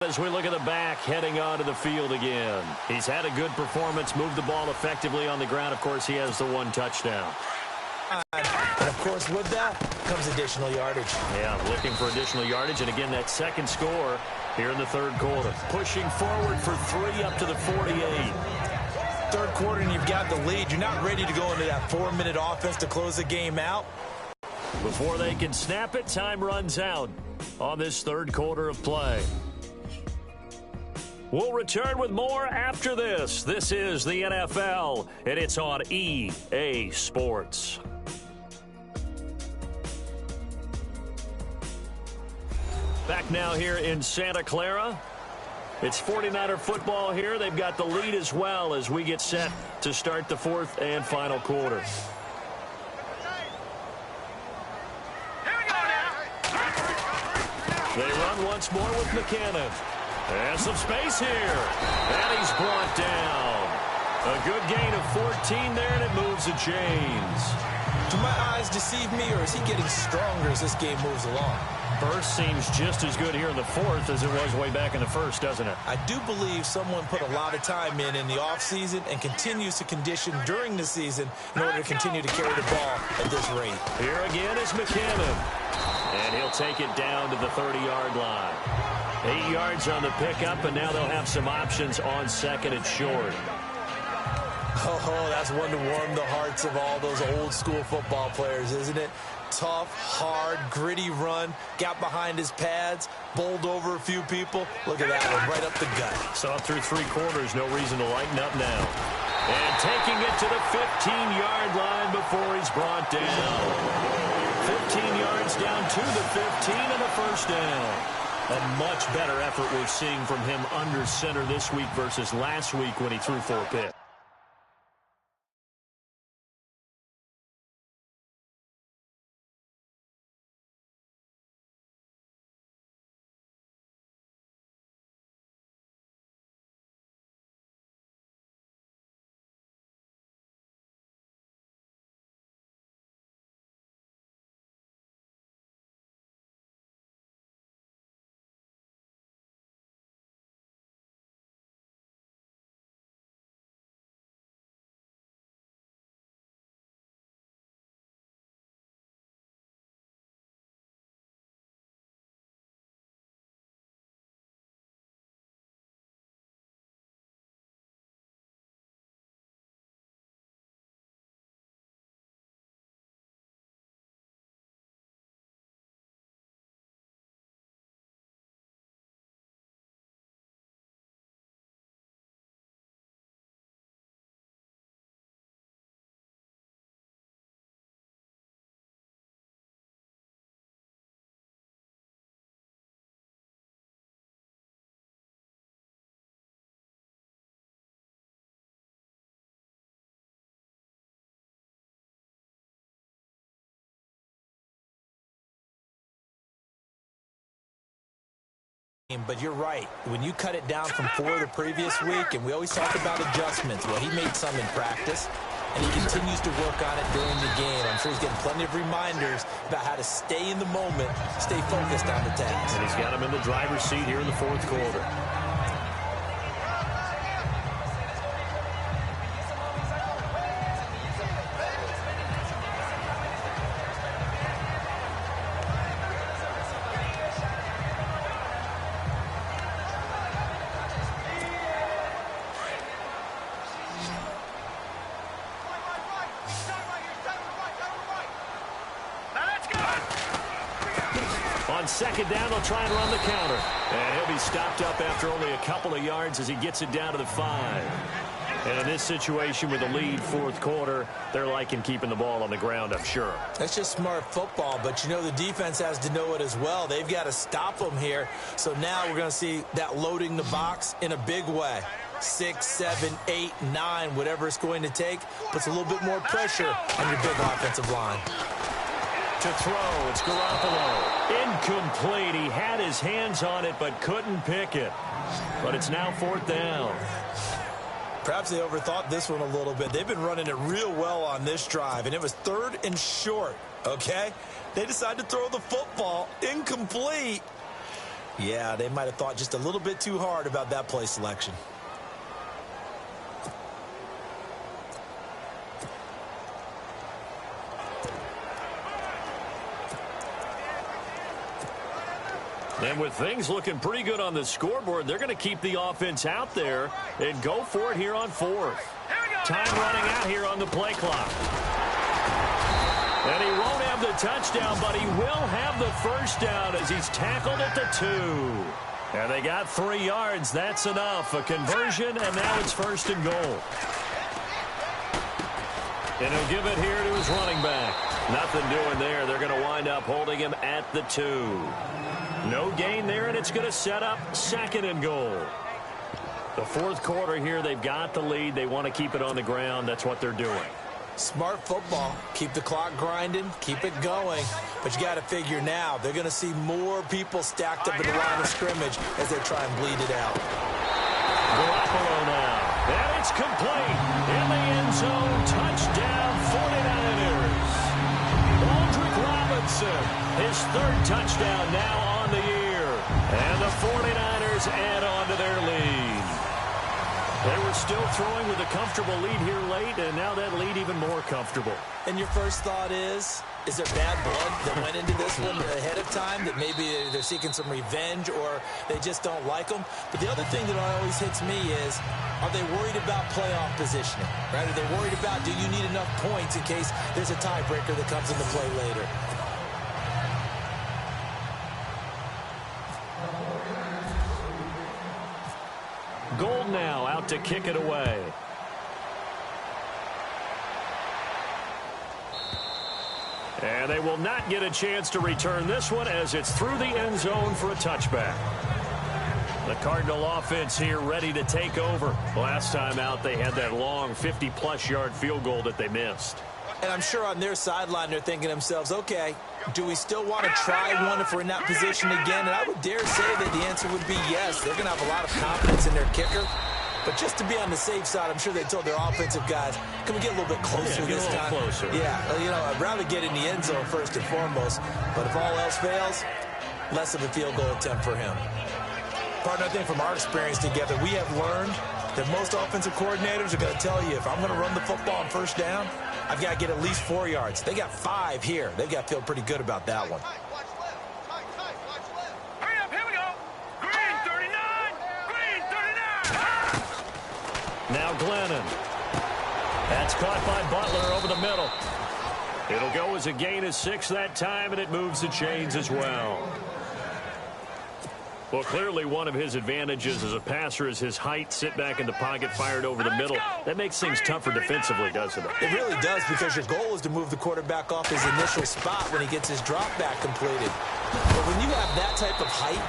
as we look at the back heading onto the field again. He's had a good performance, moved the ball effectively on the ground. Of course, he has the one touchdown. And, of course, with that comes additional yardage. Yeah, looking for additional yardage. And, again, that second score here in the third quarter. Pushing forward for 3 up to the 48. Third quarter, and you've got the lead. You're not ready to go into that 4-minute offense to close the game out. Before they can snap it, time runs out on this third quarter of play. We'll return with more after this. This is the NFL, and it's on EA Sports. Back now here in Santa Clara. It's 49er football here. They've got the lead as well as we get set to start the fourth and final quarter. They run once more with McKinnon. And some space here. And he's brought down. A good gain of 14 there, and it moves the chains. Do my eyes deceive me, or is he getting stronger as this game moves along? Burst seems just as good here in the fourth as it was way back in the first, doesn't it? I do believe someone put a lot of time in the offseason and continues to condition during the season in order to continue to carry the ball at this rate. Here again is McKinnon. And he'll take it down to the 30-yard line. 8 yards on the pickup, and now they'll have some options on second and short. Oh, that's one to warm the hearts of all those old-school football players, isn't it? Tough, hard, gritty run, got behind his pads, bowled over a few people. Look at that one, right up the gut. Saw it through 3 quarters, no reason to lighten up now. And taking it to the 15-yard line before he's brought down. 15 yards down to the 15 and a first down. A much better effort we're seeing from him under center this week versus last week when he threw 4 picks. But you're right. When you cut it down from 4 the previous week, and we always talk about adjustments, well, he made some in practice, and he continues to work on it during the game. I'm sure he's getting plenty of reminders about how to stay in the moment, stay focused on the task. And he's got him in the driver's seat here in the fourth quarter. Second down, they'll try and run the counter. And he'll be stopped up after only a couple of yards as he gets it down to the 5. And in this situation with the lead fourth quarter, they're liking keeping the ball on the ground, I'm sure. That's just smart football, but you know the defense has to know it as well. They've got to stop them here. So now we're going to see that loading the box in a big way. 6, 7, 8, 9, whatever it's going to take, puts a little bit more pressure on your big offensive line. To throw, it's Garoppolo. Incomplete. He had his hands on it but couldn't pick it. But it's now 4th down. Perhaps they overthought this one a little bit. They've been running it real well on this drive, and it was 3rd and short, okay? They decided to throw the football incomplete. Yeah, they might have thought just a little bit too hard about that play selection. And with things looking pretty good on the scoreboard, they're going to keep the offense out there and go for it here on fourth. Time running out here on the play clock. And he won't have the touchdown, but he will have the first down as he's tackled at the 2. And they got 3 yards. That's enough. A conversion, and now it's first and goal. And he'll give it here to his running back. Nothing doing there. They're going to wind up holding him at the 2. No gain there, and it's going to set up second and goal. The fourth quarter here, they've got the lead. They want to keep it on the ground. That's what they're doing. Smart football. Keep the clock grinding. Keep it going. But you got to figure now, they're going to see more people stacked up in the line of scrimmage as they try and bleed it out. Garoppolo now. And it's complete. In the end zone. Touchdown, 49ers. Aldrick Robinson. His 3rd touchdown now on the year. And the 49ers add on to their lead. They were still throwing with a comfortable lead here late, and now that lead even more comfortable. And your first thought is there bad blood that went into this one ahead of time, that maybe they're seeking some revenge or they just don't like them? But the other thing that always hits me is, are they worried about playoff positioning? Right? Are they worried about, do you need enough points in case there's a tiebreaker that comes into play later? Gold now out to kick it away. And they will not get a chance to return this one as it's through the end zone for a touchback. The Cardinal offense here ready to take over. Last time out, they had that long 50-plus yard field goal that they missed. And I'm sure on their sideline they're thinking to themselves, okay, do we still want to try one if we're in that position again? And I would dare say that the answer would be yes. They're going to have a lot of confidence in their kicker. But just to be on the safe side, I'm sure they told their offensive guys, can we get a little bit closer this time? Closer. Yeah, you know, I'd rather get in the end zone first and foremost. But if all else fails, less of a field goal attempt for him. Partner, I think from our experience together, we have learned that most offensive coordinators are going to tell you, if I'm going to run the football on first down, I've got to get at least 4 yards. They got 5 here. They've got to feel pretty good about that one. Hurry up, here we go. Green 39. Green 39. Now Glennon. That's caught by Butler over the middle. It'll go as a gain of 6 that time, and it moves the chains as well. Well, clearly one of his advantages as a passer is his height, sit back in the pocket, fired over the middle. That makes things tougher defensively, doesn't it? It really does, because your goal is to move the quarterback off his initial spot when he gets his drop back completed. But when you have that type of height,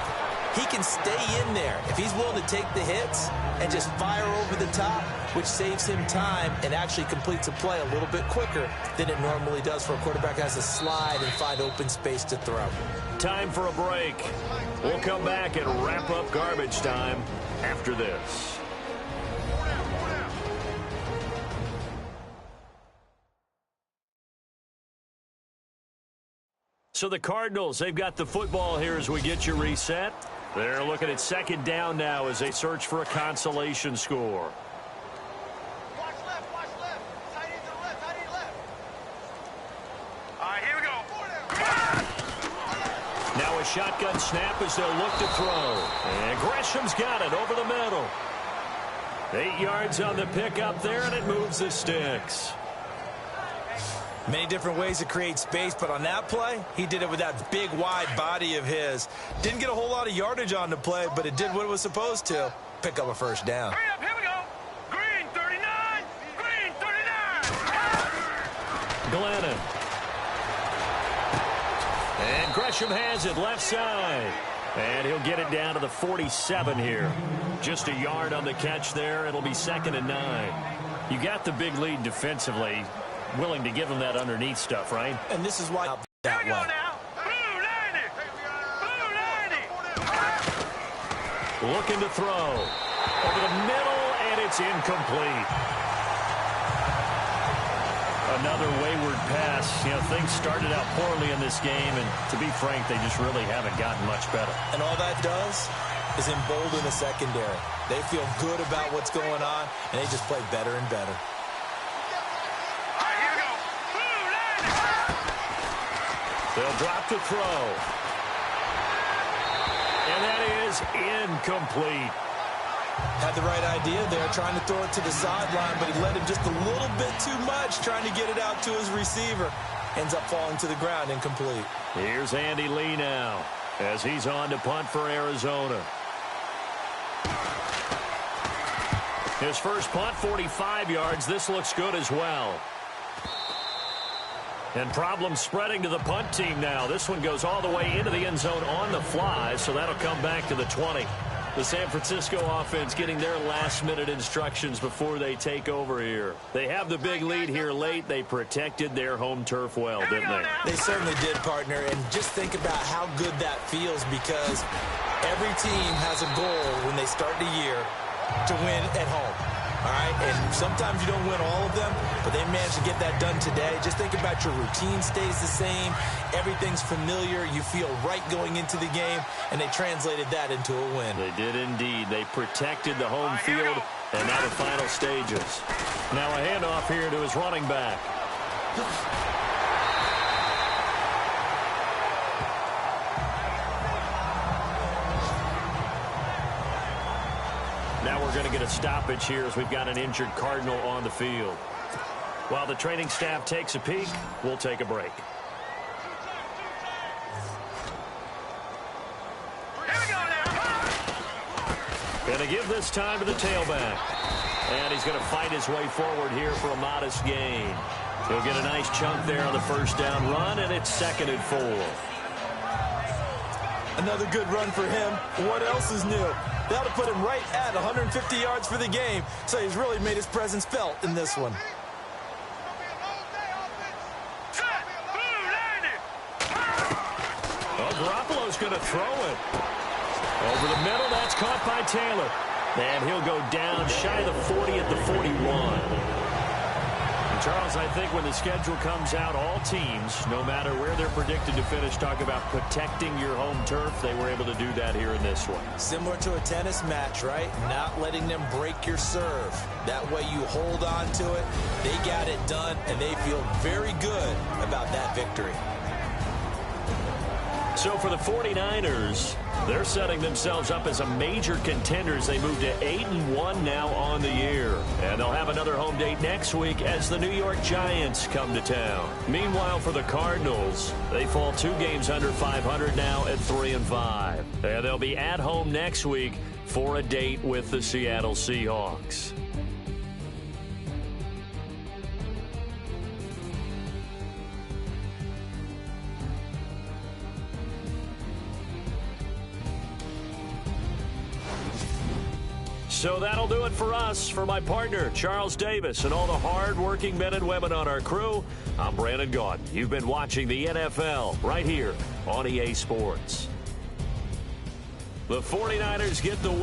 he can stay in there if he's willing to take the hits and just fire over the top, which saves him time and actually completes a play a little bit quicker than it normally does for a quarterback who has to slide and find open space to throw. Time for a break. We'll come back and wrap up garbage time after this. So the Cardinals, they've got the football here as we get you reset. They're looking at second down now as they search for a consolation score. Watch left, watch left. Tight end to the left, tight end left. All right, here we go. Now a shotgun snap as they'll look to throw. And Gresham's got it over the middle. 8 yards on the pickup there, and it moves the sticks. Many different ways to create space, but on that play, he did it with that big, wide body of his. Didn't get a whole lot of yardage on the play, but it did what it was supposed to. Pick up a first down. Hurry up, here we go. Green 39. Green 39. Glennon. And Gresham has it left side. And he'll get it down to the 47 here. Just a yard on the catch there. It'll be 2nd and 9. You got the big lead defensively. Willing to give him that underneath stuff, right? And this is why that Here we go way. now. Blue 90. Blue 90. Looking to throw. Over the middle, and it's incomplete. Another wayward pass. You know, things started out poorly in this game, and to be frank, they just really haven't gotten much better. And all that does is embolden the secondary. They feel good about what's going on, and they just play better and better. All right, here we go. They'll drop to throw. And that is incomplete. Had the right idea there, trying to throw it to the sideline, but he let him just a little bit too much, trying to get it out to his receiver. Ends up falling to the ground, incomplete. Here's Andy Lee now, as he's on to punt for Arizona. His first punt, 45 yards. This looks good as well. And problems spreading to the punt team now. This one goes all the way into the end zone on the fly, so that'll come back to the 20. The San Francisco offense getting their last-minute instructions before they take over here. They have the big lead here late. They protected their home turf well, didn't they? They certainly did, partner. And just think about how good that feels, because every team has a goal when they start the year to win at home. All right, and sometimes you don't win all of them, but they managed to get that done today. Just think about your routine stays the same. Everything's familiar. You feel right going into the game, and they translated that into a win. They did indeed. They protected the home field, and now the final stages. Now a handoff here to his running back. Now we're going to get a stoppage here as we've got an injured Cardinal on the field. While the training staff takes a peek, we'll take a break. Going to give this time to the tailback. And he's going to fight his way forward here for a modest gain. He'll get a nice chunk there on the first down run, and it's 2nd and 4. Another good run for him. What else is new? That'll put him right at 150 yards for the game, so he's really made his presence felt in this one. Well, Garoppolo's going to throw it. Over the middle, that's caught by Taylor. And he'll go down shy of the 40 at the 41. Charles, I think when the schedule comes out, all teams, no matter where they're predicted to finish, talk about protecting your home turf. They were able to do that here in this one. Similar to a tennis match, right? Not letting them break your serve. That way you hold on to it. They got it done, and they feel very good about that victory. So for the 49ers, they're setting themselves up as a major contender as they move to 8-1 now on the year. And they'll have another home date next week as the New York Giants come to town. Meanwhile, for the Cardinals, they fall 2 games under 500 now at 3-5. And they'll be at home next week for a date with the Seattle Seahawks. So that'll do it for us. For my partner, Charles Davis, and all the hard-working men and women on our crew, I'm Brandon Gaudin. You've been watching the NFL right here on EA Sports. The 49ers get the win.